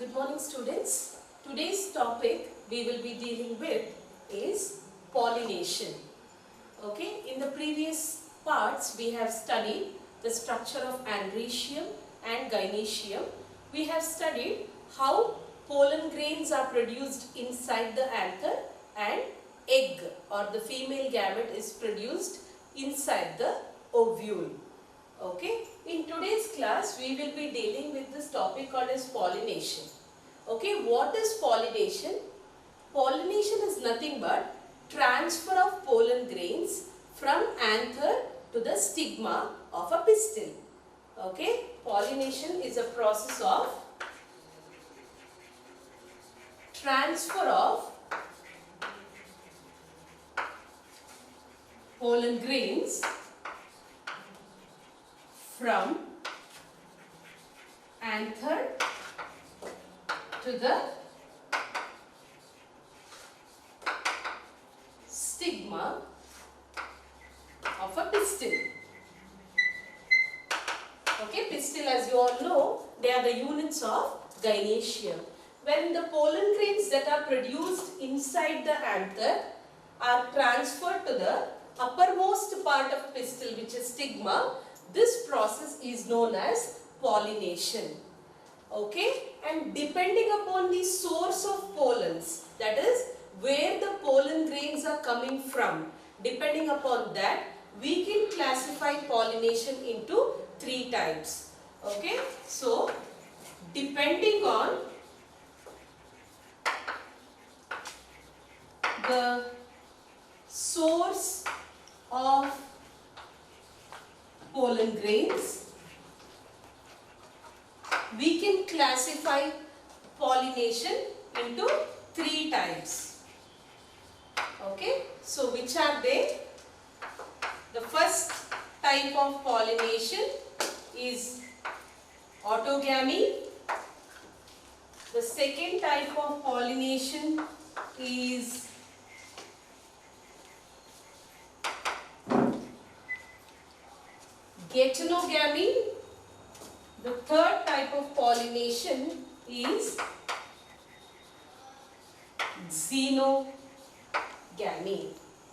Good morning students. Today's topic we will be dealing with is pollination. Okay, in the previous parts we have studied the structure of androecium and gynoecium. We have studied how pollen grains are produced inside the anther and egg or the female gamete is produced inside the ovule. Okay, in today's class we will be dealing with this topic called as pollination. Okay, what is pollination? Pollination is nothing but transfer of pollen grains from anther to the stigma of a pistil. Okay, pollination is a process of transfer of pollen grains from anther to the stigma of a pistil. Okay, pistil, as you all know, they are the units of gynoecium. When the pollen grains that are produced inside the anther are transferred to the uppermost part of pistil, which is stigma, this process is known as pollination. Okay, and depending upon the source of pollens, that is where the pollen grains are coming from, depending upon that we can classify pollination into three types. Okay, so depending on the source of pollen grains, we can classify pollination into three types. Okay, so which are they? The first type of pollination is autogamy. The second type of pollination is geitonogamy. The third type of pollination is xenogamy.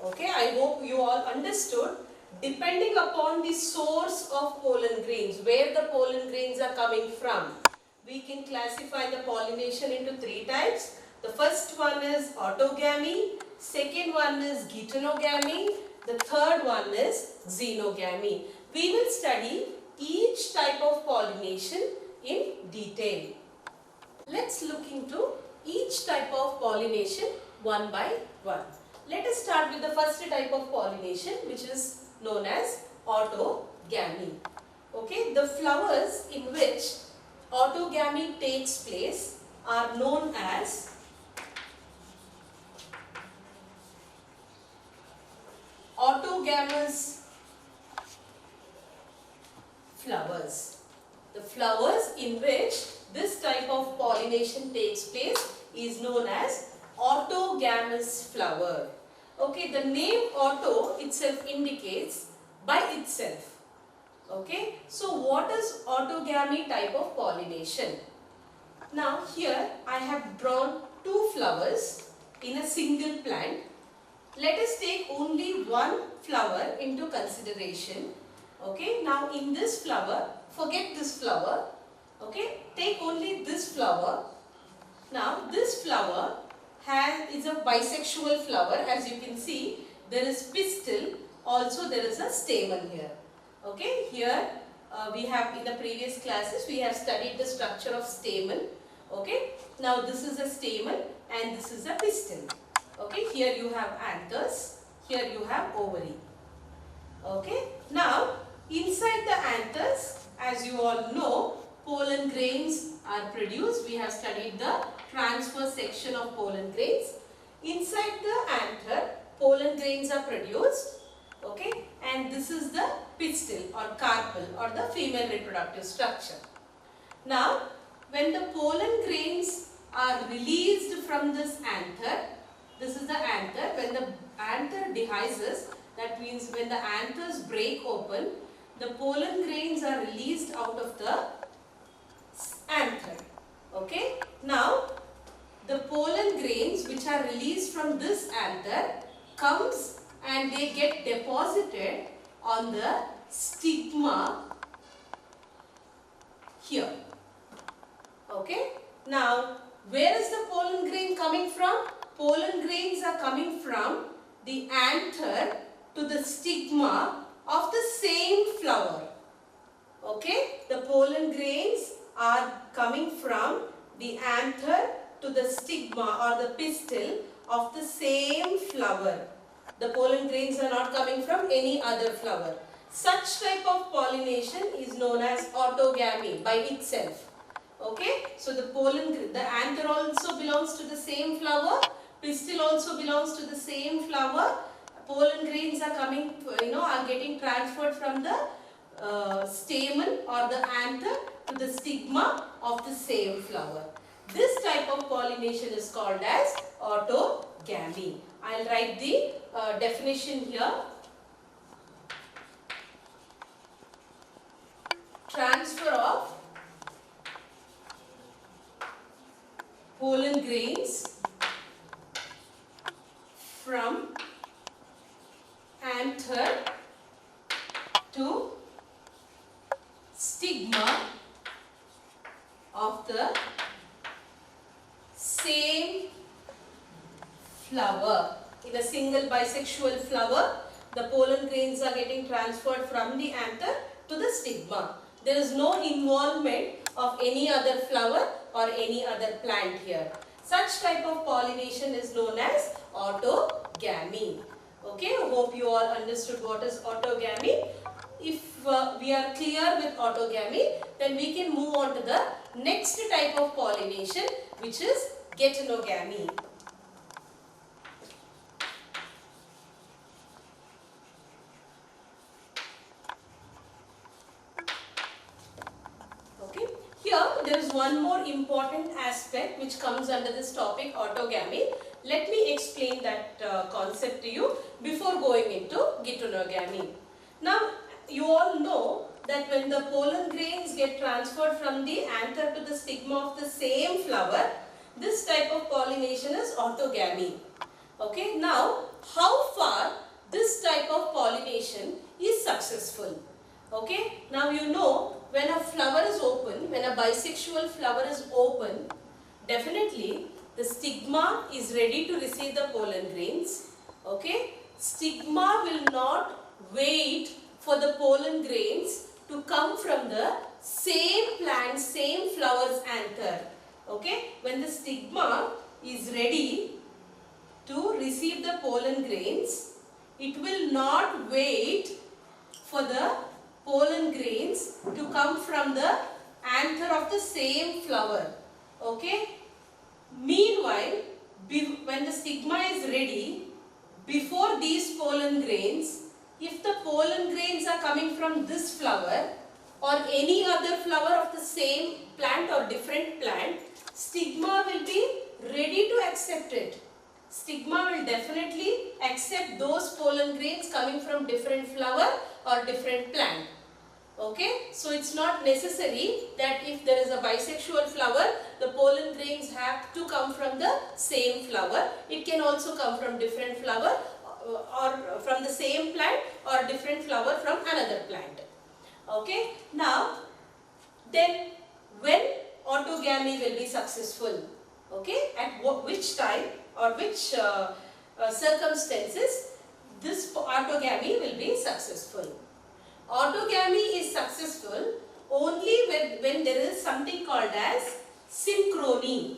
Okay, I hope you all understood. Depending upon the source of pollen grains, where the pollen grains are coming from, we can classify the pollination into three types. The first one is autogamy, second one is geitonogamy, the third one is xenogamy. We will study each type of pollination in detail. Let's look into each type of pollination one by one. Let us start with the first type of pollination, which is known as autogamy. Okay, the flowers in which autogamy takes place are known as autogamous flowers. The flowers in which this type of pollination takes place is known as autogamous flower. Okay, the name auto itself indicates by itself. Okay, so what is autogamy type of pollination? Now here I have drawn two flowers in a single plant. Let us take only one flower into consideration. Okay, now in this flower, forget this flower. Okay, take only this flower. Now this flower is a bisexual flower. As you can see, there is pistil, also there is a stamen here. Okay, here we have, in the previous classes we have studied the structure of stamen. Okay, now this is a stamen and this is a pistil. Okay, here you have anthers, here you have ovary. Okay, now inside the anthers, as you all know, pollen grains are produced. We have studied the transfer section of pollen grains. Inside the anther, pollen grains are produced. Okay, and this is the pistil or carpel or the female reproductive structure. Now, when the pollen grains are released from this anther, this is the anther. When the anther dehisces, that means when the anthers break open, the pollen grains are released out of the anther. Okay, Now, the pollen grains which are released from this anther comes and they get deposited on the stigma here. Okay. Now, where is the pollen grain coming from? Pollen grains are coming from the anther to the stigma of the same flower. Okay. The pollen grains are coming from the anther to the stigma or the pistil of the same flower. The pollen grains are not coming from any other flower. Such type of pollination is known as autogamy by itself. Okay, so the anther also belongs to the same flower, pistil also belongs to the same flower. Pollen grains are coming, are getting transferred from the stamen or the anther to the stigma of the same flower. This type of pollination is called as autogamy. I'll write the definition here. Transfer of pollen grains from anther to stigma of the same flower. In a single bisexual flower, the pollen grains are getting transferred from the anther to the stigma. There is no involvement of any other flower or any other plant here. Such type of pollination is known as autogamy. Okay, I hope you all understood what is autogamy. If we are clear with autogamy, then we can move on to the next type of pollination, which is geitonogamy. Okay, here there is one more important aspect which comes under this topic, autogamy. Let me explain that concept to you before going into geitonogamy. Now, you all know that when the pollen grains get transferred from the anther to the stigma of the same flower, this type of pollination is autogamy. Okay, now how far this type of pollination is successful? Okay, now you know when a flower is open, when a bisexual flower is open, definitely the stigma is ready to receive the pollen grains. Okay, stigma will not wait for the pollen grains to come from the same plant, same flower's anther. Okay, when the stigma is ready to receive the pollen grains, it will not wait for the pollen grains to come from the anther of the same flower. Okay. Meanwhile, when the stigma is ready, before these pollen grains, if the pollen grains are coming from this flower or any other flower of the same plant or different plant, stigma will be ready to accept it. Stigma will definitely accept those pollen grains coming from different flower or different plant. Okay, so it's not necessary that if there is a bisexual flower, the pollen grains have to come from the same flower. It can also come from different flower or from the same plant or different flower from another plant. Okay, now then when autogamy will be successful? Okay, at which time or which circumstances this autogamy will be successful? Autogamy is successful only when there is something called as synchrony.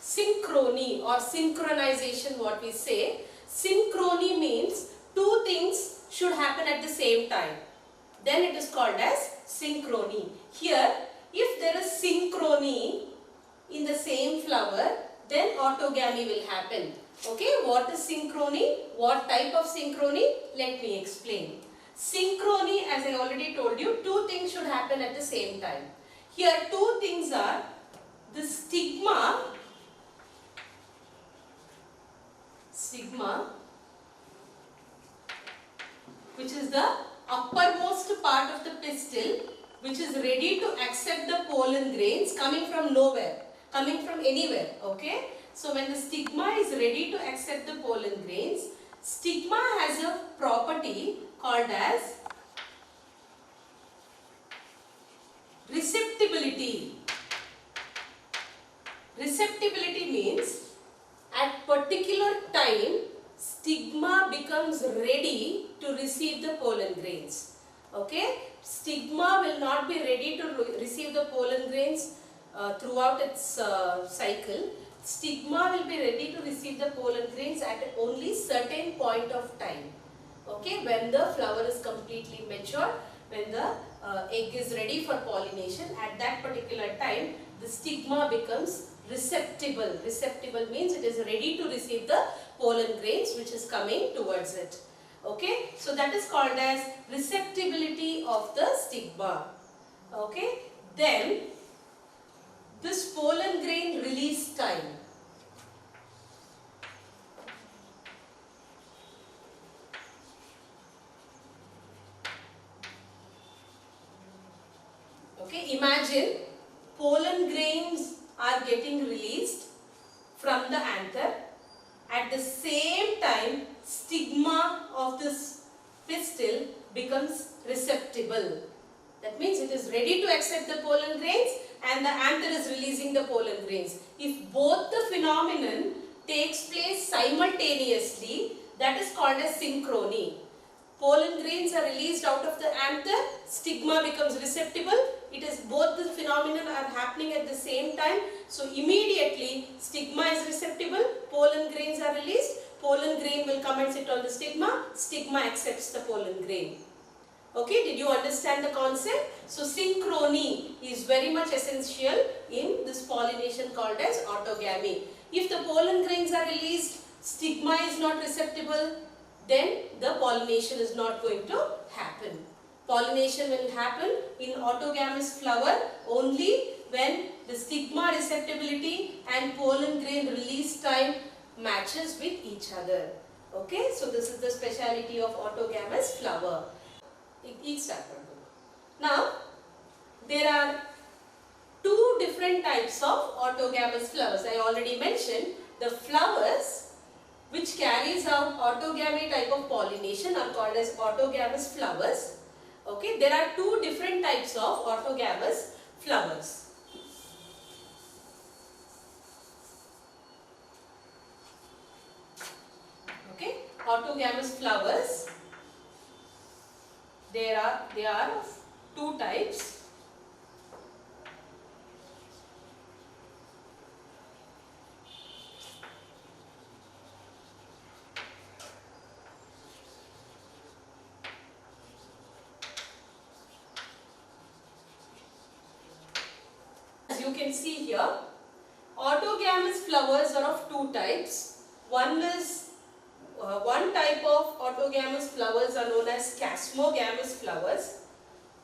Synchrony or synchronization, what we say. Synchrony means two things should happen at the same time. Then it is called as synchrony. Here, if there is synchrony in the same flower, then autogamy will happen. Okay, what is synchrony? What type of synchrony? Let me explain. Synchrony, as I already told you, two things should happen at the same time. Here, two things are the stigma, which is the uppermost part of the pistil, which is ready to accept the pollen grains coming from nowhere, coming from anywhere. Okay. So when the stigma is ready to accept the pollen grains, stigma has a property called as receptibility. Receptibility means at particular time stigma becomes ready to receive the pollen grains. Okay, stigma will not be ready to receive the pollen grains throughout its cycle. Stigma will be ready to receive the pollen grains at only certain point of time. Okay, when the flower is completely mature, when the egg is ready for pollination, at that particular time the stigma becomes receptible. Receptible means it is ready to receive the pollen grains which is coming towards it. Okay, so that is called as receptibility of the stigma. Okay, then this pollen grain release time. Okay, imagine pollen grains are getting released from the anther. At the same time, stigma of this pistil becomes receptible. That means it is ready to accept the pollen grains and the anther is releasing the pollen grains. If both the phenomenon takes place simultaneously, that is called as synchrony. Pollen grains are released out of the anther, stigma becomes receptible. It is both the phenomenon are happening at the same time. So immediately stigma is receptible, pollen grains are released, pollen grain will come and sit on the stigma, stigma accepts the pollen grain. Okay, did you understand the concept? So synchrony is very much essential in this pollination called as autogamy. If the pollen grains are released, stigma is not receptible, then the pollination is not going to happen. Pollination will happen in autogamous flower only when the stigma receptibility and pollen grain release time matches with each other. Okay, so this is the speciality of autogamous flower. Now, there are two different types of autogamous flowers. I already mentioned the flowers which carries out autogamy type of pollination are called as autogamous flowers. Okay, there are two different types of autogamous flowers. Okay, autogamous flowers. They are of two types. As you can see here, autogamous flowers are of two types. One type of autogamous flowers are known as chasmogamous flowers.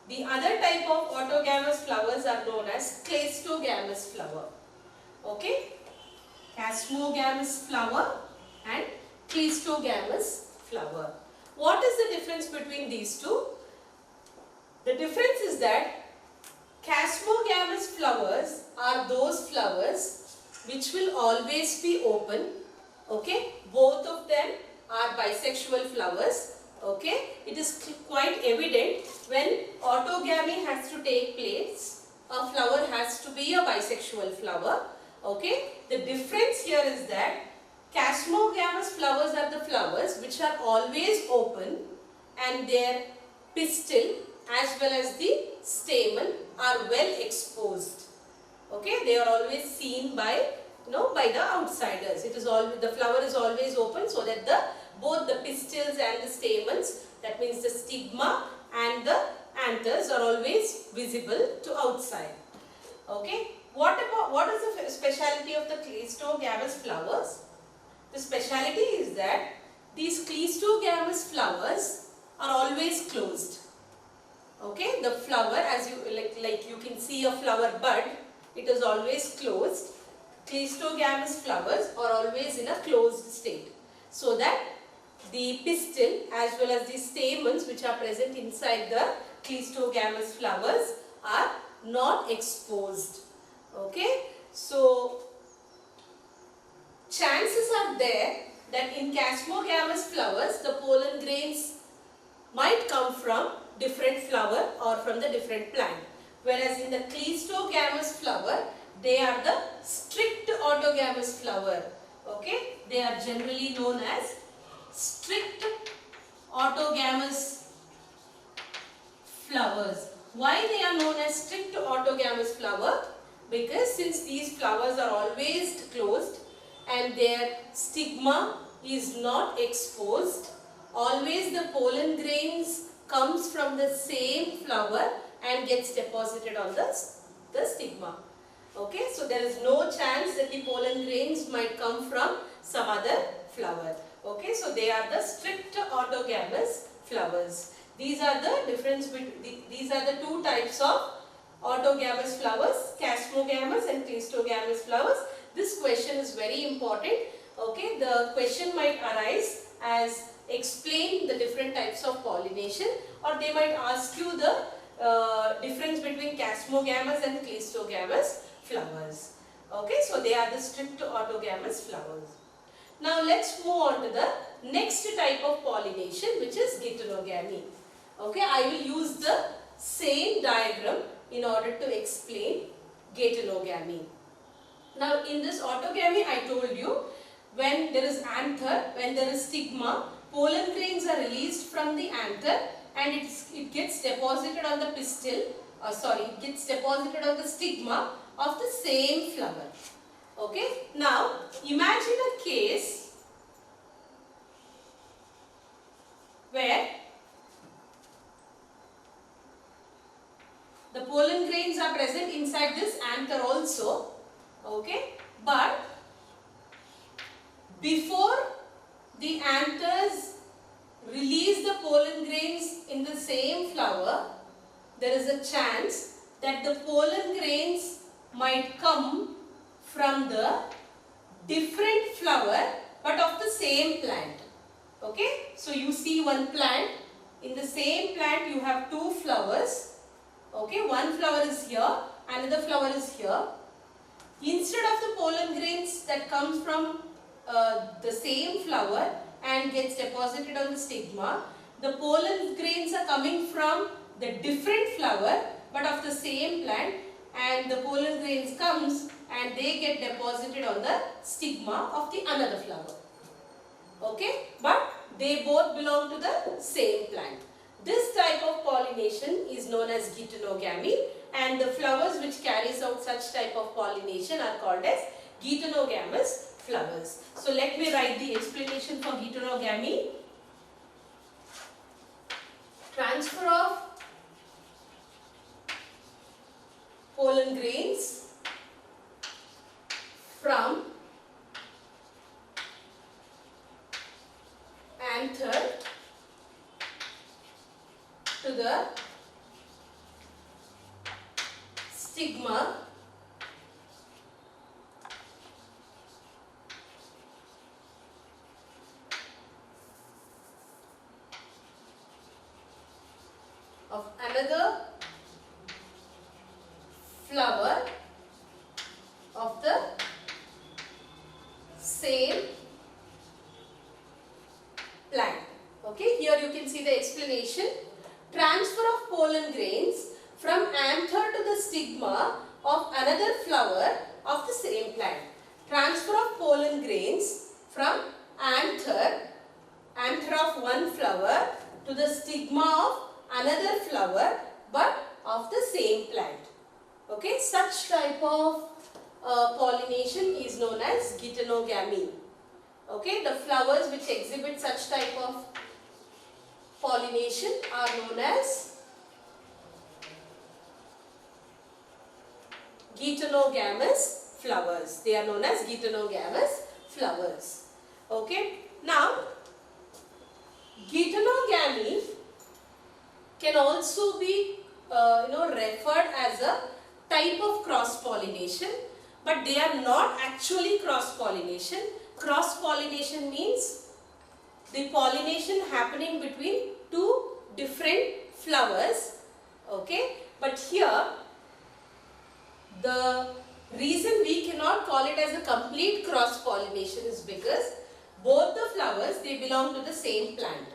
The other type of autogamous flowers are known as cleistogamous flower. Okay, chasmogamous flower and cleistogamous flower. What is the difference between these two? The difference is that chasmogamous flowers are those flowers which will always be open. Okay, both of them are bisexual flowers. Okay, it is quite evident when autogamy has to take place, a flower has to be a bisexual flower. Okay, the difference here is that chasmogamous flowers are the flowers which are always open and their pistil as well as the stamen are well exposed. Okay, they are always seen by the outsiders. It is always, the flower is always open so that both the pistils and the stamens, that means the stigma and the anthers, are always visible to outside. Okay, what is the speciality of the cleistogamous flowers? The speciality is that these cleistogamous flowers are always closed. Okay, the flower, as you like you can see a flower bud, it is always closed. Cleistogamous flowers are always in a closed state, so that the pistil as well as the stamens which are present inside the cleistogamous flowers are not exposed. Okay, so chances are there that in Chasmogamous flowers the pollen grains might come from different flower or from the different plant. Whereas in the Cleistogamous flower, they are the strict autogamous flower. Okay, they are generally known as strict autogamous flowers. Why they are known as strict autogamous flower? Because since these flowers are always closed and their stigma is not exposed, always the pollen grains comes from the same flower and gets deposited on the stigma. Okay, so there is no chance that the pollen grains might come from some other flower. Okay, so they are the strict autogamous flowers. These are the difference between these are the two types of autogamous flowers, Chasmogamous and Cleistogamous flowers. This question is very important. Okay, the question might arise as explain the different types of pollination, or they might ask you the difference between Chasmogamous and Cleistogamous flowers. Okay, so they are the strict autogamous flowers. Now let's move on to the next type of pollination, which is geitonogamy. Okay, I will use the same diagram in order to explain geitonogamy. Now in this autogamy, I told you when there is anther, when there is stigma, pollen grains are released from the anther and it gets deposited on the pistil, it gets deposited on the stigma of the same flower. Okay. Now imagine a case where the pollen grains are present inside this anther also. Okay, but before the anthers release the pollen grains in the same flower, there is a chance that the pollen grains might come from the different flower but of the same plant. Okay, so you see one plant, in the same plant you have two flowers. Okay, one flower is here, another flower is here. Instead of the pollen grains that comes from the same flower and gets deposited on the stigma, the pollen grains are coming from the different flower but of the same plant, and the pollen grains comes and they get deposited on the stigma of the another flower. Okay, but they both belong to the same plant. This type of pollination is known as geitonogamy, and the flowers which carries out such type of pollination are called as geitonogamous flowers. So let me write the explanation for geitonogamy. Transfer of pollen grains from anther to the stigma of another flower of the same plant. Okay, here you can see the explanation. Transfer of pollen grains from anther to the stigma of another flower of the same plant. Transfer of pollen grains from anther of one flower to the stigma of another flower but of the same plant. Okay, such type of pollination is known as geitonogamy. Okay, the flowers which exhibit such type of pollination are known as geitonogamous flowers. They are known as geitonogamous flowers. Okay, now geitonogamy can also be referred as a type of cross pollination, but they are not actually cross pollination. Cross pollination means the pollination happening between two different flowers. Okay, but here The reason we cannot call it as a complete cross pollination is because both the flowers, they belong to the same plant.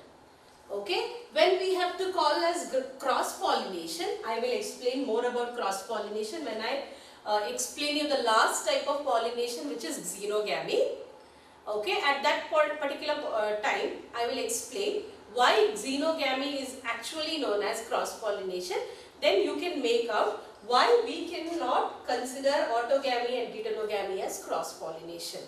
Okay, when we have to call as cross pollination, I will explain more about cross pollination when I explain you the last type of pollination, which is xenogamy. Okay, at that particular time, I will explain why xenogamy is actually known as cross pollination. Then you can make out why we cannot consider autogamy and heterogamy as cross pollination.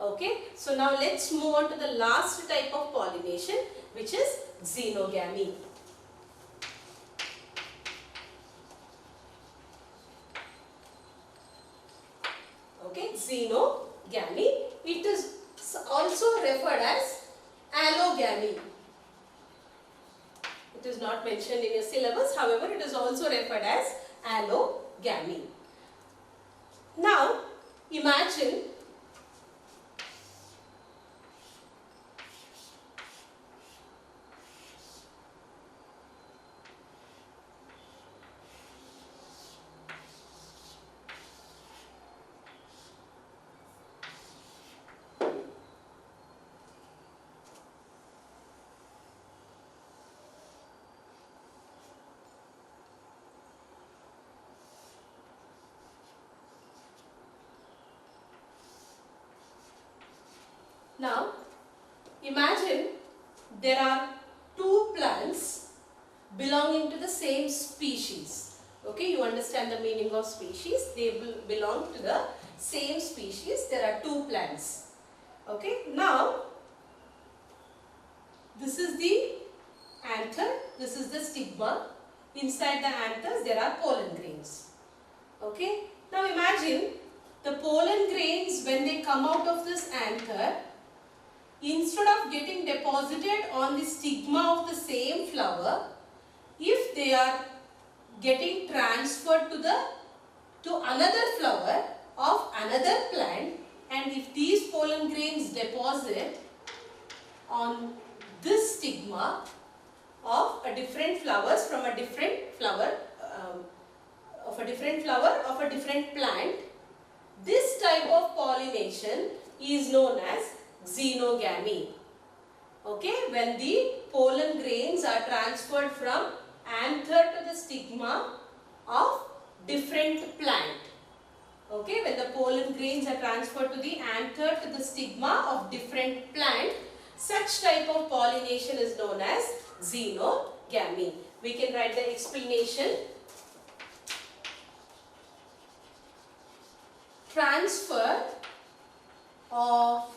Okay, so now let's move on to the last type of pollination, which is xenogamy. Okay, xenogamy. It is also referred as allogamy. It is not mentioned in your syllabus, however, it is also referred as allogamy. Now, imagine Now, imagine there are two plants belonging to the same species. Okay, you understand the meaning of species. They belong to the same species. There are two plants. Okay, now this is the anther, this is the stigma. Inside the anthers there are pollen grains. Okay, now imagine the pollen grains, when they come out of this anther, instead of getting deposited on the stigma of the same flower, if they are getting transferred to another flower of another plant, and if these pollen grains deposit on this stigma of a different flowers from a different flower of a different plant, this type of pollination is known as xenogamy. Okay, when the pollen grains are transferred from anther to the stigma of different plant. Okay, when the pollen grains are transferred to the anther to the stigma of different plant, such type of pollination is known as xenogamy. We can write the explanation. Transfer of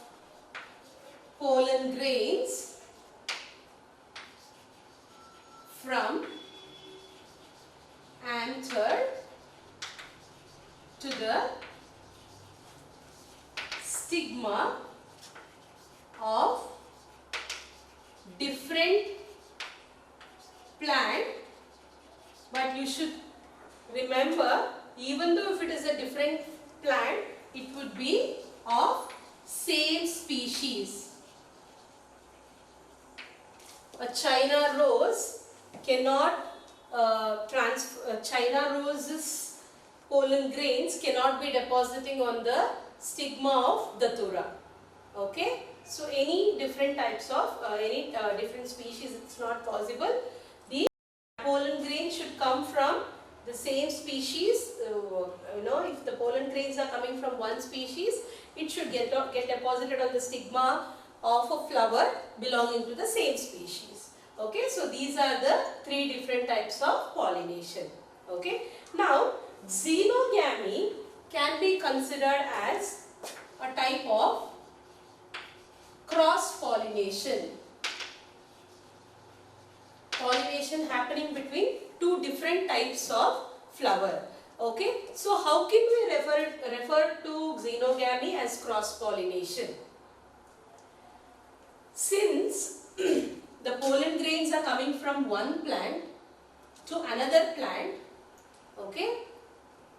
pollen grains from anther to the stigma of different plant, but you should remember, even though if it is a different plant, it would be of same species. A China rose cannot China rose's pollen grains cannot be depositing on the stigma of datura. Okay, so any different types of different species, it's not possible. The pollen grain should come from the same species. If the pollen grains are coming from one species, it should get deposited on the stigma of a flower belonging to the same species. Okay, so these are the three different types of pollination. Okay, now xenogamy can be considered as a type of cross pollination. Pollination happening between two different types of flower. Okay, so how can we refer to xenogamy as cross pollination? Since the pollen grains are coming from one plant to another plant, okay,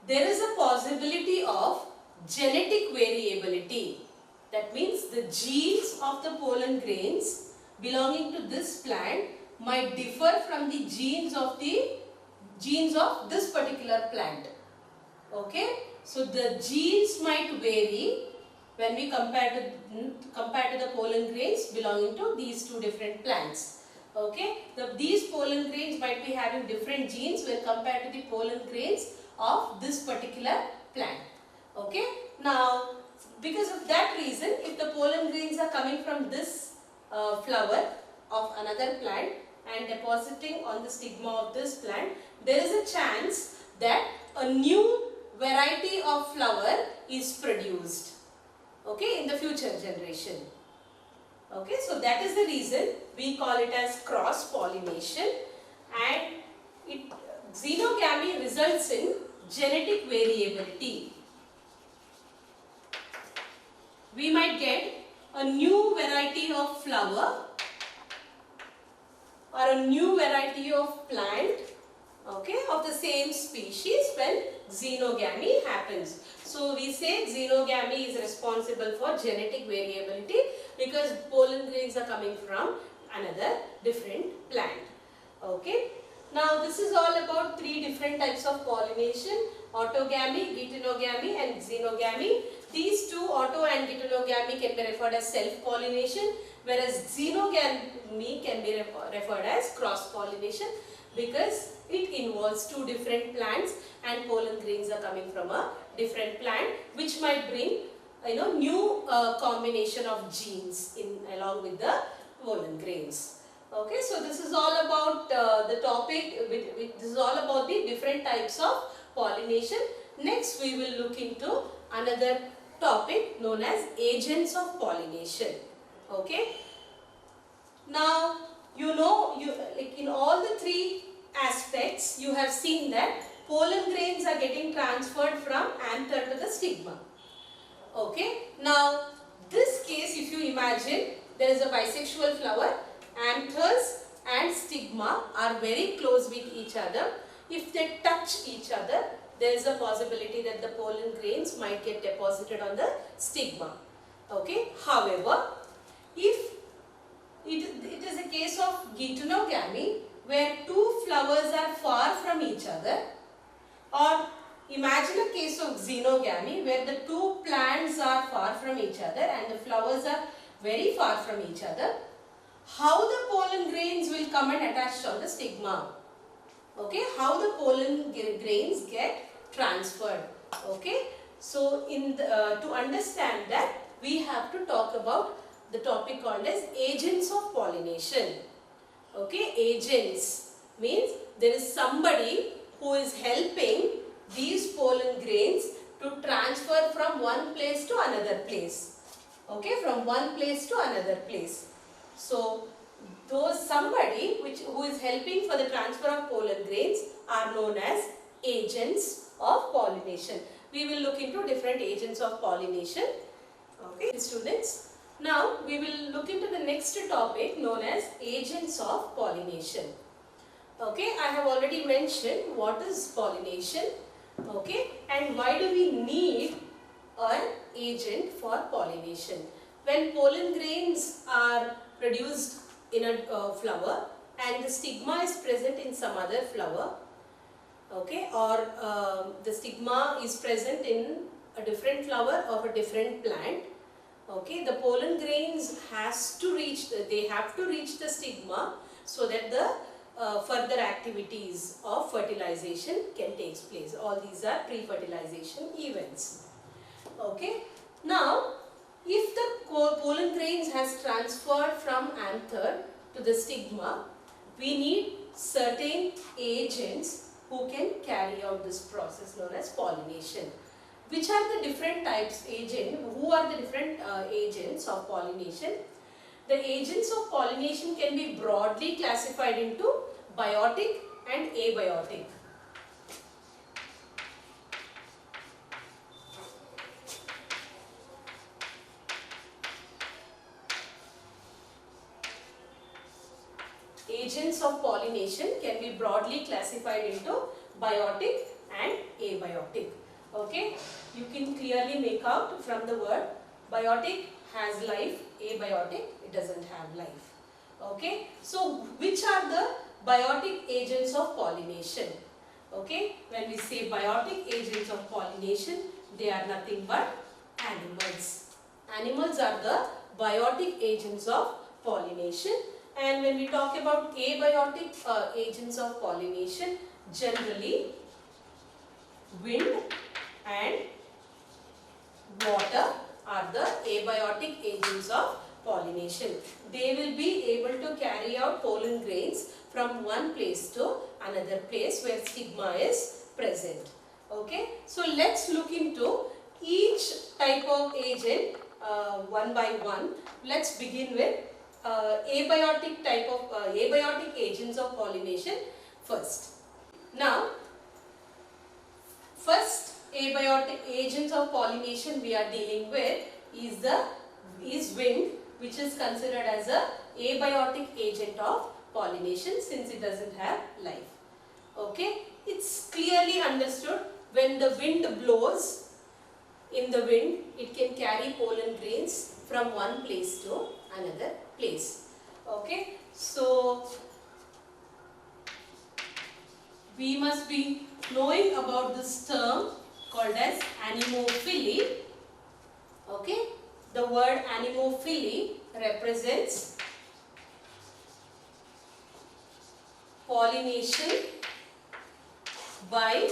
there is a possibility of genetic variability. That means the genes of the pollen grains belonging to this plant might differ from the genes of this particular plant. Okay, so the genes might vary when we compare to the pollen grains belonging to these two different plants. Okay, these pollen grains might be having different genes when compared to the pollen grains of this particular plant. Okay, now because of that reason, if the pollen grains are coming from this flower of another plant and depositing on the stigma of this plant, there is a chance that a new variety of flower is produced, okay, in the future generation. Okay, so that is the reason we call it as cross pollination, and xenogamy results in genetic variability. We might get a new variety of flower or a new variety of plant, okay, of the same species when xenogamy happens. So we say xenogamy is responsible for genetic variability because pollen grains are coming from another different plant. Okay. Now this is all about three different types of pollination: autogamy, geitonogamy and xenogamy. These two, auto and geitonogamy, can be referred as self-pollination, whereas xenogamy can be referred as cross-pollination because it involves two different plants and pollen grains are coming from a different plant, which might bring new combination of genes along with the pollen grains. Okay, so this is all about the topic. This is all about the different types of pollination. Next, we will look into another topic known as agents of pollination. Okay. Now, like in all the three aspects, you have seen that pollen grains are getting transferred from anther to the stigma. Okay. Now, this case, if you imagine, there is a bisexual flower. Anthers and stigma are very close with each other. If they touch each other, there is a possibility that the pollen grains might get deposited on the stigma. Okay. However, if it is a case of geitonogamy where two flowers are far from each other, or imagine a case of xenogamy where the two plants are far from each other and the flowers are very far from each other, how the pollen grains will come and attach on the stigma? Okay, how the pollen grains get transferred? Okay, so to understand that, we have to talk about the topic called as agents of pollination. Okay, agents means there is somebody who is helping these pollen grains to transfer from one place to another place. Okay, from one place to another place. So, those somebody who is helping for the transfer of pollen grains are known as agents of pollination. We will look into different agents of pollination. Okay, students. Now, we will look into the next topic known as agents of pollination. Okay, I have already mentioned what is pollination. Okay, and why do we need an agent for pollination? When pollen grains are produced in a flower and the stigma is present in some other flower, okay, or the stigma is present in a different flower of a different plant, okay, the pollen grains have to reach the stigma so that the further activities of fertilization can take place. All these are pre-fertilization events. Okay. Now, if the pollen grains has transferred from anther to the stigma, we need certain agents who can carry out this process known as pollination. Which are the different types who are the different agents of pollination? The agents of pollination can be broadly classified into biotic and abiotic. Agents of pollination can be broadly classified into biotic and abiotic. Okay, you can clearly make out from the word biotic has life, abiotic it doesn't have life. Okay, so which are the biotic agents of pollination? Okay, when we say biotic agents of pollination, they are nothing but animals. Animals are the biotic agents of pollination. And when we talk about abiotic agents of pollination, generally wind and water are the abiotic agents of pollination. They will be able to carry out pollen grains from one place to another place where stigma is present. Okay, so let's look into each type of agent one by one. Let's begin with abiotic agents of pollination first. Now, first abiotic agents of pollination we are dealing with is wind, which is considered as a abiotic agent of pollination since it doesn't have life. Okay, it's clearly understood when the wind blows. In the wind, it can carry pollen grains from one place to another place. Okay, so we must be knowing about this term called as anemophily. Okay, the word anemophily represents pollination by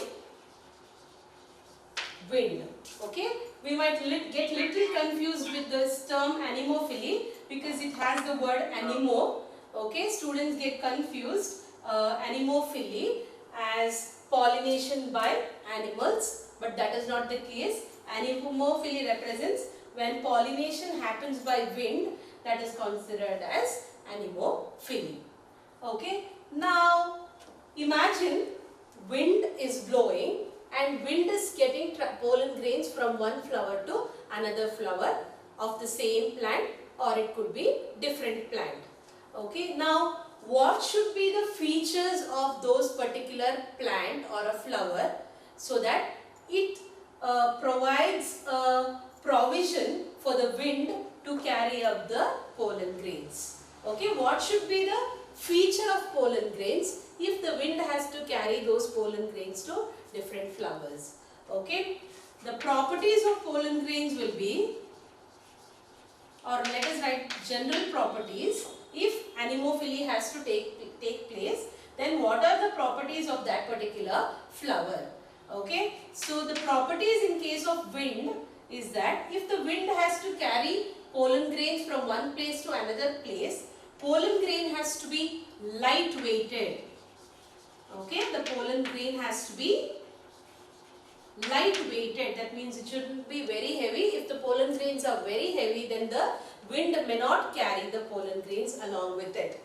wind. Okay, we might get little confused with this term anemophily because it has the word anemo. Okay, students get confused anemophily as pollination by animals, but that is not the case. Anemophily represents when pollination happens by wind, that is considered as anemophily. Okay, now imagine wind is blowing and wind is getting pollen grains from one flower to another flower of the same plant, or it could be different plant. Okay, now what should be the features of those particular plant or a flower so that it provides a provision for the wind to carry up the pollen grains. Okay, what should be the feature of pollen grains if the wind has to carry those pollen grains to different flowers? Okay, the properties of pollen grains will be, or let us write general properties. If anemophily has to take place, then what are the properties of that particular flower? Okay, so the properties in case of wind is that if the wind has to carry pollen grains from one place to another place, pollen grain has to be light weighted. Okay, the pollen grain has to be light weighted. That means it shouldn't be very heavy. If the pollen grains are very heavy, then the wind may not carry the pollen grains along with it.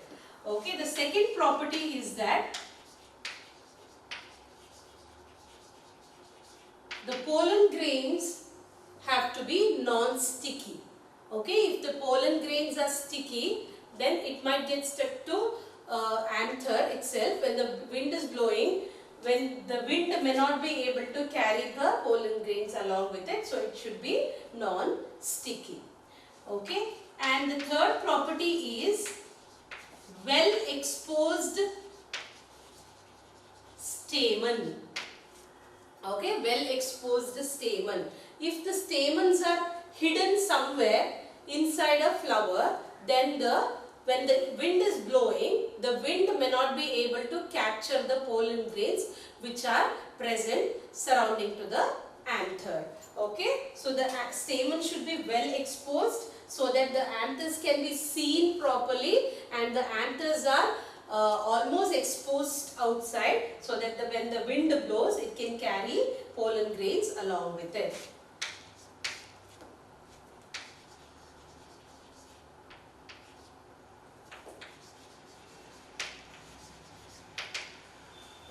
Okay, the second property is that the pollen grains have to be non-sticky. Okay, if the pollen grains are sticky, then it might get stuck to anther itself when the wind is blowing. When the wind may not be able to carry the pollen grains along with it, so it should be non-sticky. Okay, and the third property is well exposed stamen. Okay, well exposed stamen. If the stamens are hidden somewhere inside a flower, then when the wind is blowing, the wind may not be able to capture the pollen grains which are present surrounding to the anther. Okay, so the stamen should be well exposed so that the anthers can be seen properly, and the anthers are almost exposed outside so that when the wind blows, it can carry pollen grains along with it.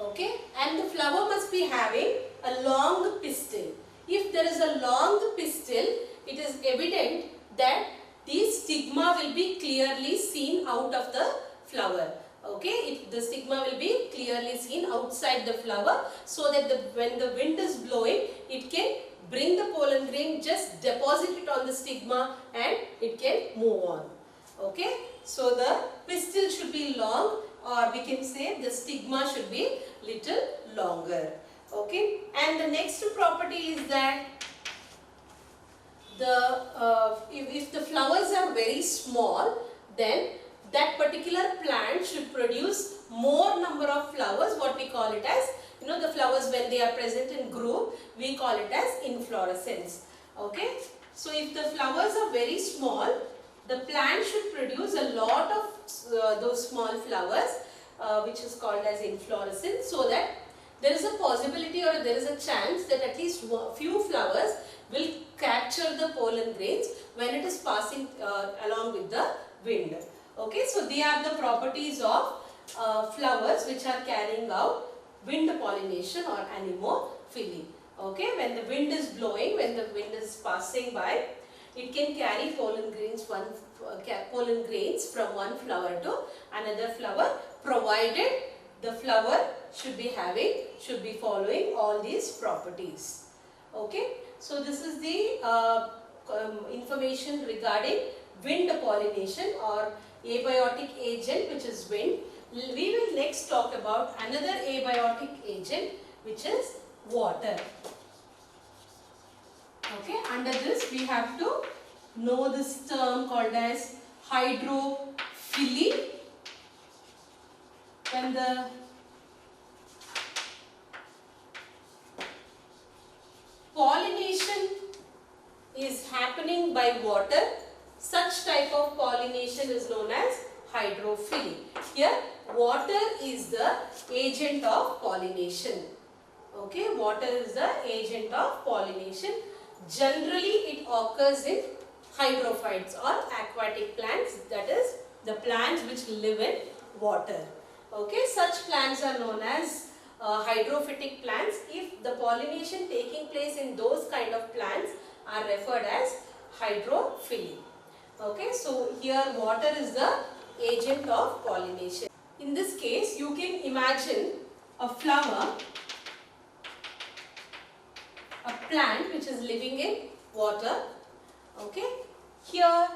Okay, and the flower must be having a long pistil. If there is a long pistil, it is evident that the stigma will be clearly seen out of the flower. Okay, the stigma will be clearly seen outside the flower so that when the wind is blowing, it can bring the pollen grain, just deposit it on the stigma and it can move on. Okay, so the pistil should be long, or we can say the stigma should be little longer. Okay, and the next property is that if the flowers are very small, then that particular plant should produce more number of flowers. What we call it as, the flowers when they are present in group, we call it as inflorescence. Okay, so if the flowers are very small, the plant should produce a lot of those small flowers, which is called as inflorescence, so that there is a possibility or there is a chance that at least few flowers will capture the pollen grains when it is passing along with the wind. Okay, so they are the properties of flowers which are carrying out wind pollination or anemophily. Okay, when the wind is blowing, when the wind is passing by, it can carry pollen grains from one flower to another flower, provided the flower should be following all these properties. Okay, so this is the information regarding wind pollination or abiotic agent, which is wind. We will next talk about another abiotic agent, which is water. Okay, under this we have to know this term called as hydrophily. When the pollination is happening by water, such type of pollination is known as hydrophily. Here, water is the agent of pollination. Okay, water is the agent of pollination. Generally, it occurs in hydrophytes or aquatic plants, that is, the plants which live in water. Okay, such plants are known as hydrophytic plants. If the pollination taking place in those kind of plants are referred as hydrophily. Okay, so here water is the agent of pollination. In this case, you can imagine a flower, a plant which is living in water. Okay, here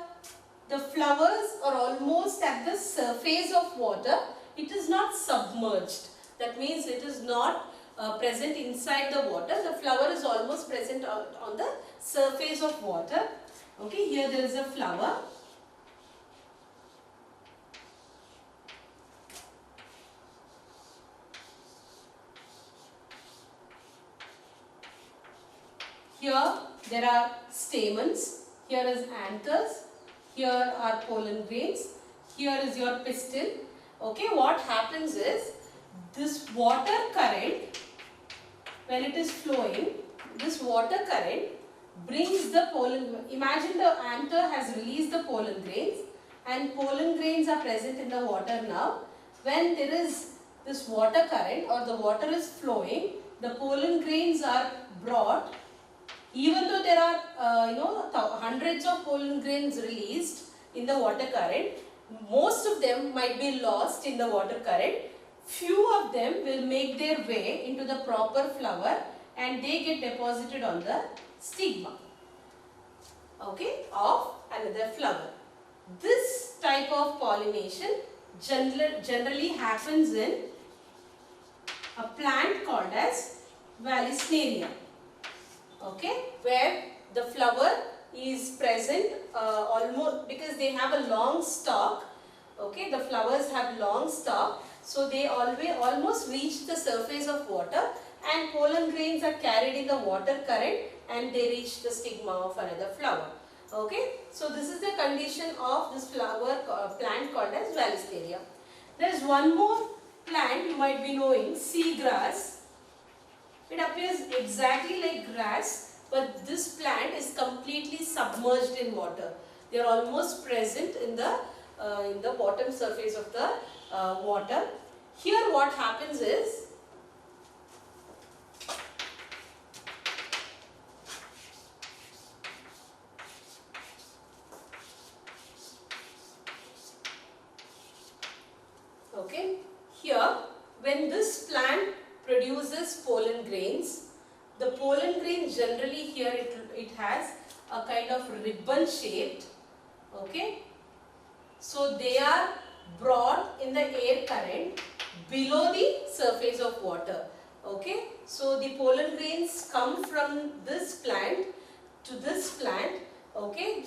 the flowers are almost at the surface of water. It is not submerged. That means it is not present inside the water. The flower is almost present on the surface of water. Okay, here there is a flower. Here there are stamens, here is anthers, here are pollen grains, here is your pistil. Okay, what happens is, this water current, when it is flowing, this water current brings the pollen. Imagine the anther has released the pollen grains, and pollen grains are present in the water now. When there is this water current or the water is flowing, the pollen grains are brought. Even though there are hundreds of pollen grains released in the water current, most of them might be lost in the water current. Few of them will make their way into the proper flower and they get deposited on the stigma, okay, of another flower. This type of pollination generally happens in a plant called as Vallisneria. Okay, where the flower is present almost, because they have a long stalk. Okay, the flowers have long stalk, so they almost reach the surface of water, and pollen grains are carried in the water current and they reach the stigma of another flower. Okay, so this is the condition of this flower plant called as Vallisneria. There is one more plant you might be knowing, seagrass. It appears exactly like grass, but this plant is completely submerged in water. They are almost present in the bottom surface of the water. Here what happens is, okay, here when this plant produces pollen grains, the pollen grain generally here it has a kind of ribbon shaped, okay. So they are brought in the air current below the surface of water. Okay, so the pollen grains come from this plant to this plant. Okay,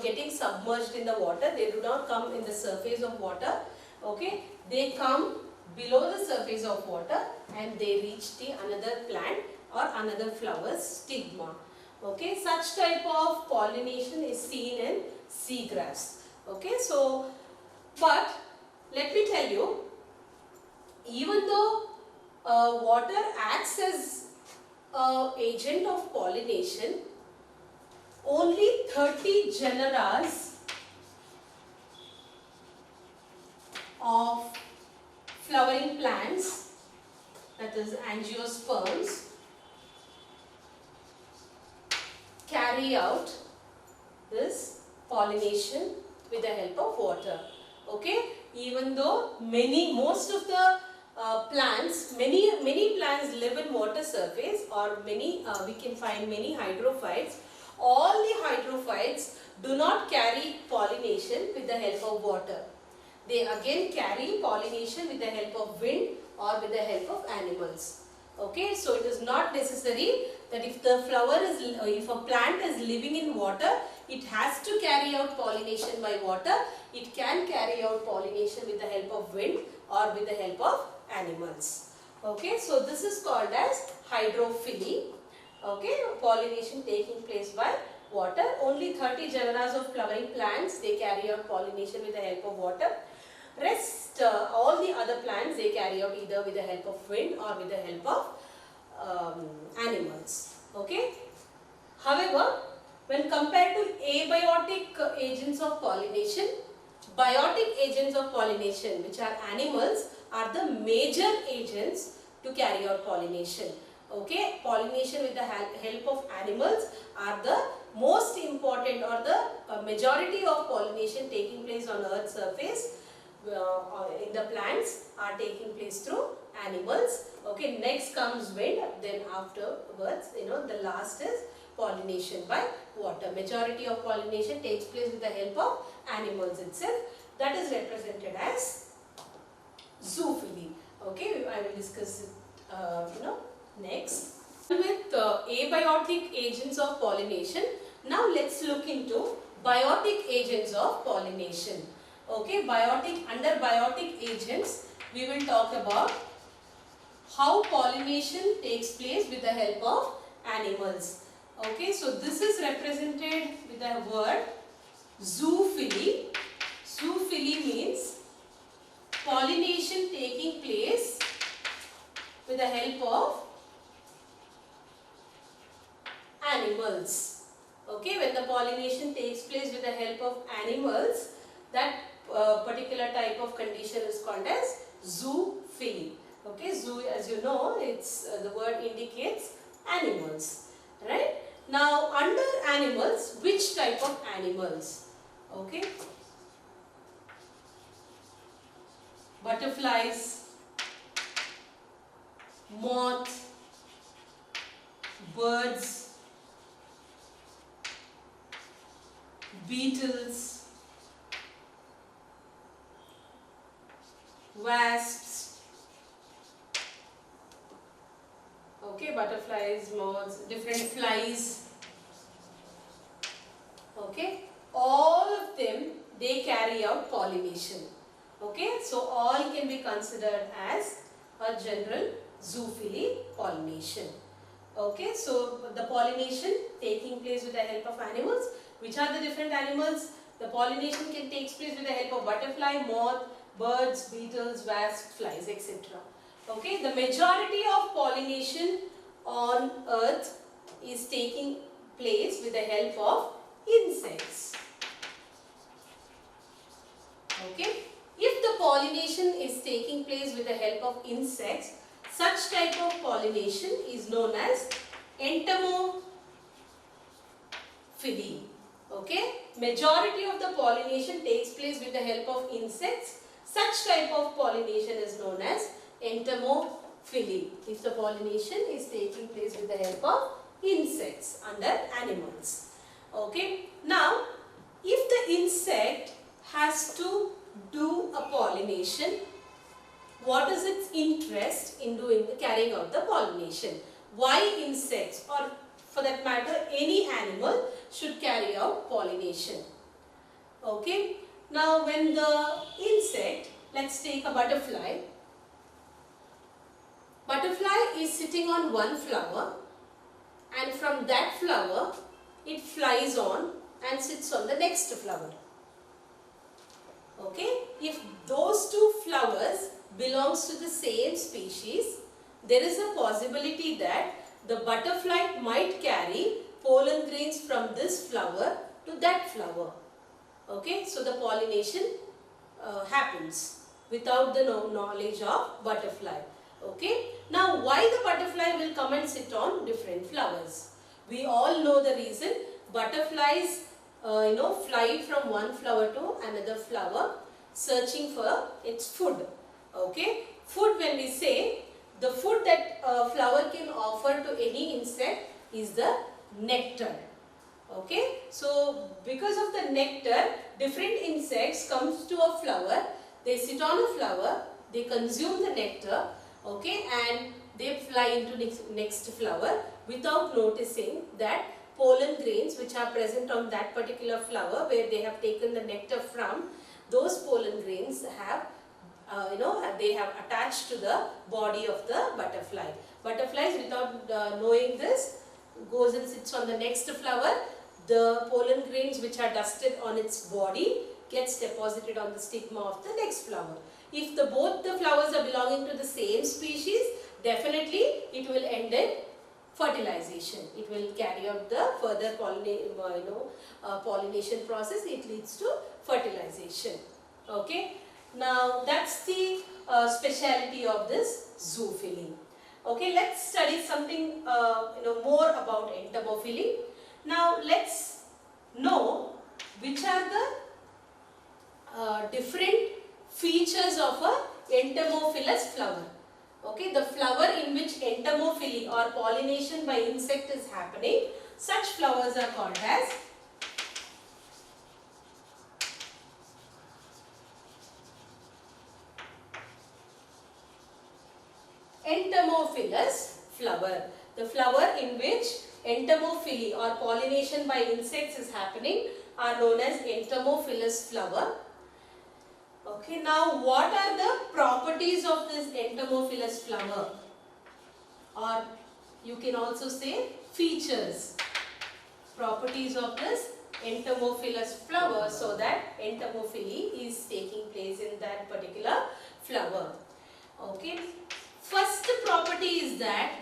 getting submerged in the water. They do not come in the surface of water. Okay, they come below the surface of water and they reach the another plant or another flower's stigma. Okay, such type of pollination is seen in seagrass. Okay, so but let me tell you, even though water acts as an agent of pollination, only 30 genera of flowering plants, that is angiosperms, carry out this pollination with the help of water. Okay, even though most of the plants, many plants live in water surface, or we can find many hydrophytes. All the hydrophytes do not carry pollination with the help of water. They again carry pollination with the help of wind or with the help of animals. Okay, so it is not necessary that if a plant is living in water, it has to carry out pollination by water. It can carry out pollination with the help of wind or with the help of animals. Okay, so this is called as hydrophily. Okay, pollination taking place by water. Only 30 genera of flowering plants, they carry out pollination with the help of water. Rest, all the other plants, they carry out either with the help of wind or with the help of animals. Okay. However, when compared to abiotic agents of pollination, biotic agents of pollination, which are animals, are the major agents to carry out pollination. Okay, pollination with the help of animals are the most important, or the majority of pollination taking place on Earth's surface in the plants are taking place through animals. Okay, next comes wind, then afterwards, the last is pollination by water. Majority of pollination takes place with the help of animals itself. That is represented as zoophily. Okay, I will discuss it next. With abiotic agents of pollination, now let's look into biotic agents of pollination. Okay, under biotic agents, we will talk about how pollination takes place with the help of animals. Okay, so this is represented with the word zoophily. Zoophily means pollination taking place with the help of animals. Okay, when the pollination takes place with the help of animals, that particular type of condition is called as zoophily. Okay, zoo, as you know, it's the word indicates animals, right? Now, under animals, which type of animals? Okay, butterflies, moth, birds, beetles, wasps. Okay, butterflies, moths, different flies. Okay, all of them, they carry out pollination. Okay, so all can be considered as a general zoophily pollination. Okay, so the pollination taking place with the help of animals. Which are the different animals? The pollination can take place with the help of butterfly, moth, birds, beetles, wasps, flies, etc. Okay, the majority of pollination on Earth is taking place with the help of insects. Okay, if the pollination is taking place with the help of insects, such type of pollination is known as entomophily. Okay, majority of the pollination takes place with the help of insects. Such type of pollination is known as entomophily. If the pollination is taking place with the help of insects under animals. Okay, now if the insect has to do a pollination, what is its interest in carrying out the pollination? Why insects, or for that matter any animal, should carry out pollination? Okay. Now when the insect, let's take a butterfly. Butterfly is sitting on one flower, and from that flower it flies on and sits on the next flower. Okay. If those two flowers belongs to the same species, there is a possibility that the butterfly might carry pollen grains from this flower to that flower. Okay. So the pollination happens without the knowledge of butterfly. Okay. Now why the butterfly will come and sit on different flowers? We all know the reason. Butterflies fly from one flower to another flower searching for its food. Okay. Food, when we say, the food that a flower can offer to any insect is the nectar. Okay. So because of the nectar, different insects comes to a flower, they sit on a flower, they consume the nectar, okay, and they fly into next flower without noticing that pollen grains which are present on that particular flower where they have taken the nectar from, those pollen grains have they have attached to the body of the butterfly. Butterflies, without knowing this, goes and sits on the next flower. The pollen grains which are dusted on its body gets deposited on the stigma of the next flower. If both the flowers are belonging to the same species, definitely it will end in fertilization. It will carry out the further pollination process. It leads to fertilization. Okay. Now that's the speciality of this zoophily. Okay. Let's study something more about entomophily. Now let's know which are the different features of a entomophilous flower. Okay, the flower in which entomophily or pollination by insect is happening, such flowers are called as entomophilous flower. The flower in which entomophily or pollination by insects is happening are known as entomophilous flower. Okay, now what are the properties of this entomophilous flower, or you can also say features, properties of this entomophilous flower, so that entomophily is taking place in that particular flower. Okay, first property is that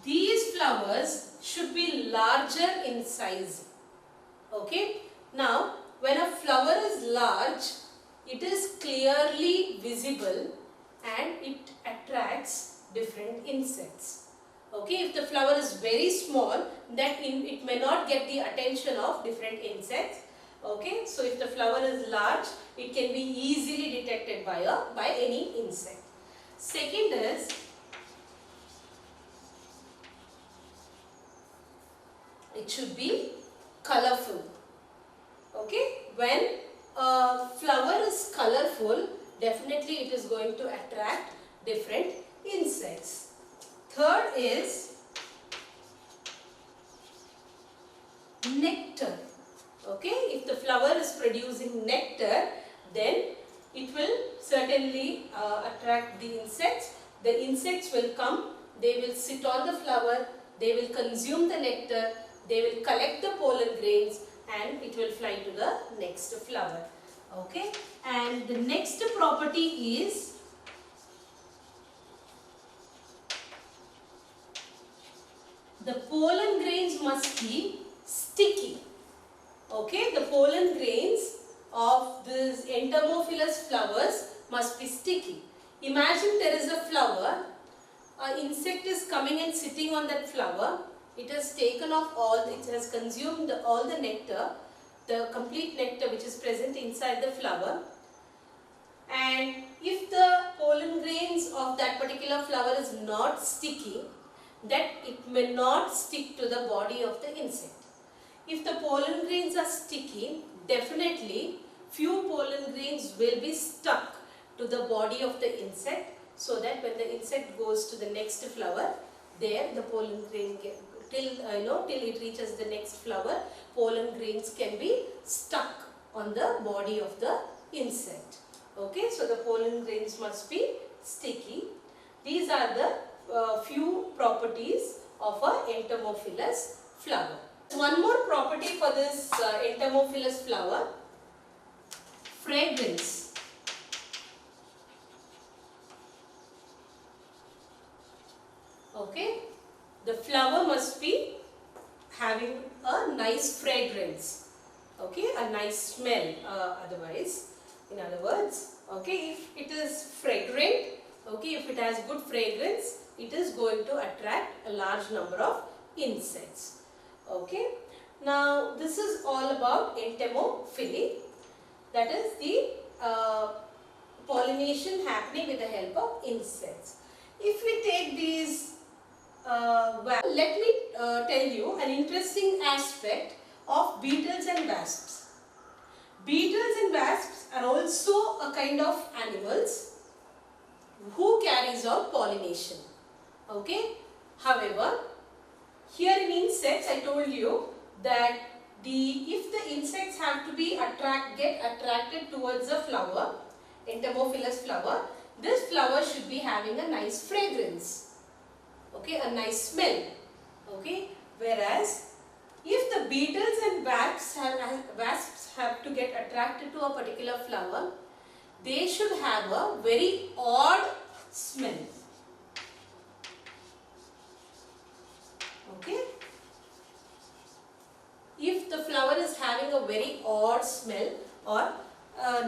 these flowers should be larger in size. Okay. Now, when a flower is large, it is clearly visible and it attracts different insects. Okay, if the flower is very small, then it may not get the attention of different insects. Okay, so if the flower is large, it can be easily detected by any insect. Second is, it should be colorful. Okay, when a flower is colorful, definitely it is going to attract different insects. Third is nectar. Okay, if the flower is producing nectar, then it will certainly attract the insects. The insects will come, they will sit on the flower, they will consume the nectar, they will collect the pollen grains, and it will fly to the next flower. Okay, and the next property is the pollen grains must be sticky. Okay, the pollen grains of these entomophilous flowers must be sticky. Imagine there is a flower, an insect is coming and sitting on that flower. It has taken off it has consumed all the nectar, the complete nectar which is present inside the flower. And if the pollen grains of that particular flower is not sticky, then it may not stick to the body of the insect. If the pollen grains are sticky, definitely few pollen grains will be stuck to the body of the insect, so that when the insect goes to the next flower, there the pollen grain till it reaches the next flower, pollen grains can be stuck on the body of the insect. Okay, so the pollen grains must be sticky. These are the few properties of a entomophilous flower. One more property for this entomophilous flower: fragrance. Okay, the flower must be having a nice fragrance. Okay, a nice smell. In other words, okay, if it is fragrant, okay, if it has good fragrance, it is going to attract a large number of insects. Okay, now this is all about entomophily, that is the pollination happening with the help of insects. If we take these, let me tell you an interesting aspect of beetles and wasps. Beetles and wasps are also a kind of animals who carries out pollination. Okay. However, here in insects, I told you that if the insects have to be get attracted towards a flower, entomophilous flower, this flower should be having a nice fragrance. Okay, a nice smell. Okay, whereas if the beetles and wasps have to get attracted to a particular flower, they should have a very odd smell. Okay, if the flower is having a very odd smell or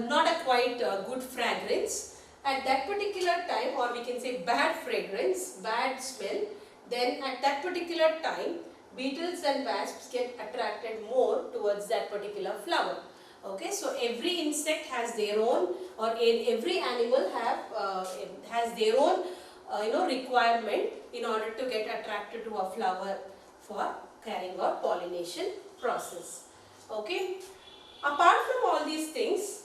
not a quite good fragrance, at that particular time, or we can say bad fragrance, bad smell, then at that particular time, beetles and wasps get attracted more towards that particular flower. Okay, so every insect has their own, or every animal has their own requirement in order to get attracted to a flower for carrying out pollination process. Okay, apart from all these things,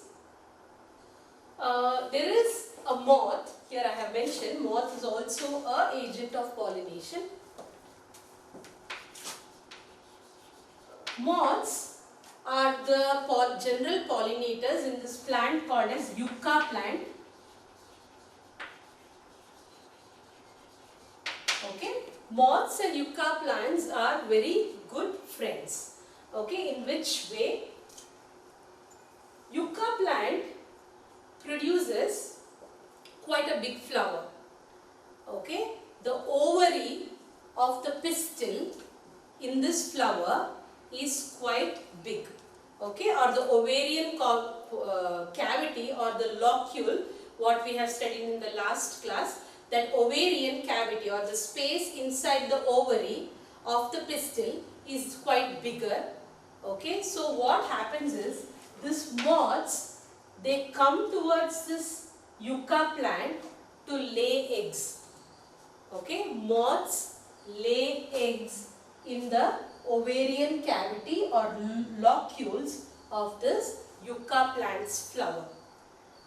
there is a moth. Here I have mentioned moth is also an agent of pollination. Moths are the general pollinators in this plant called as yucca plant. Okay, moths and yucca plants are very good friends. Okay, in which way? Yucca plant produces quite a big flower. Okay, the ovary of the pistil in this flower is quite big. Okay, or the ovarian cavity or the locule, what we have studied in the last class, that ovarian cavity or the space inside the ovary of the pistil is quite bigger. Okay, so what happens is, these moths, they come towards this yucca plant to lay eggs. Okay, moths lay eggs in the ovarian cavity or locules of this yucca plant's flower.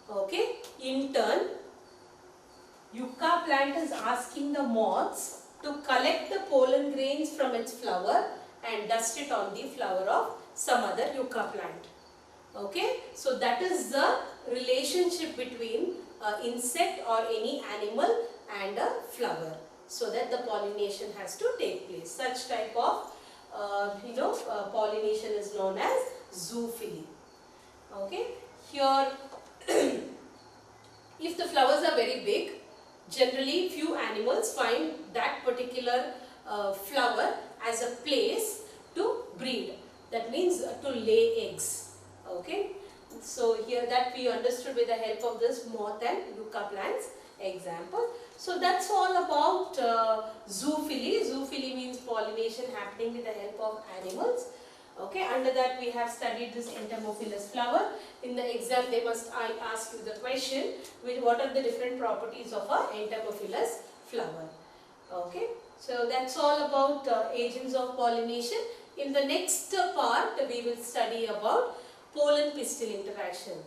Okay, in turn, yucca plant is asking the moths to collect the pollen grains from its flower and dust it on the flower of some other yucca plant. Okay, so that is the relationship between insect or any animal and a flower, so that the pollination has to take place. Such type of pollination is known as zoophily. Okay, here if the flowers are very big, generally few animals find that particular flower as a place to breed. That means to lay eggs. Okay, so here that we understood with the help of this moth and yucca plants example. So that's all about zoophily. Zoophily means pollination happening with the help of animals. Okay, under that we have studied this entomophilous flower. In the exam they must ask you the question, what are the different properties of a entomophilous flower. Okay, so that's all about agents of pollination. In the next part we will study about pollen pistil interaction.